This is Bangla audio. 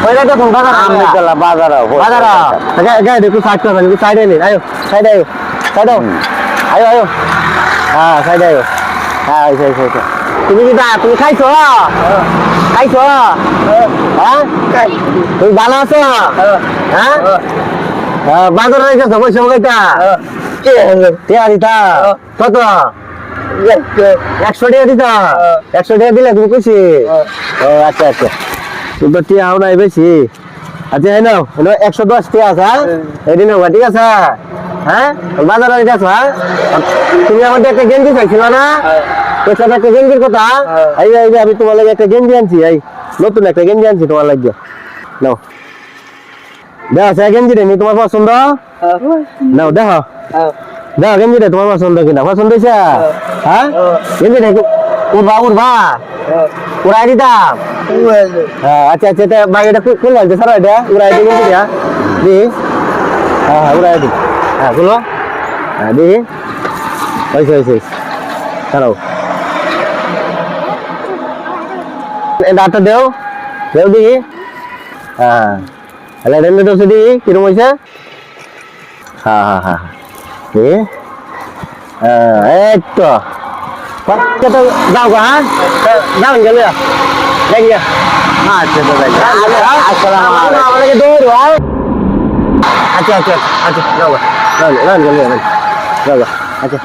পয়সা তো বাজার একটু সাইড করবেন একটু সাইডে নিন আয়ো সাইডে আয়ো সাইড আয়ো আয়ো হ্যাঁ সাইডে আয়ো হ্যাঁ তুমি কি তুমি খাইছো খাইছো হ্যাঁ তুমি ভালো আছো হ্যাঁ বাজারে রেখেছো পয়সা বলাইতা দিতা কত 100 টাকা দিতা 100 টাকা দিলে তুমি খুশি ও আচ্ছা আচ্ছা তুমি তো টিয়াও নাই বেশি আচ্ছা এই নাও 110 টাকা আছে হ্যাঁ এই নাও ঠিক আছে হ্যাঁ বাজারে রেখেছো হ্যাঁ তুমি আমাদের একটা গেঞ্জি চাইছিল না পয়সা একটা গেঞ্জির কথা এই যে আমি তোমার লাগে একটা গেঞ্জি আনছি এই নতুন একটা গেঞ্জি আনছি তোমার লাগে নাও দেখো সে গেঞ্জি নি তোমার পছন্দ নাও দেখো দেখো গেঞ্জি রে তোমার পছন্দ কিনা পছন্দ হয়েছে হ্যাঁ গেঞ্জি রে উড়বা উড়াই দিতাম আচ্ছা আচ্ছা ভাই এটা খুল লাগছে স্যার এটা উড়াই দিই গেঞ্জি দিয়া দি হ্যাঁ উড়াই দি হ্যাঁ খুলো হ্যাঁ দি হয়েছে ছাড়াও ডাক্তার দেও দি হ্যাঁ তাহলে রেলওয়ে দোষে দি কিরকম হয়েছে হ্যাঁ এই তো যাও গা হ্যাঁ যাও গেলে দেখিয়া আচ্ছা আমাকে দৌড়ো আচ্ছা যাও গা যাও আচ্ছা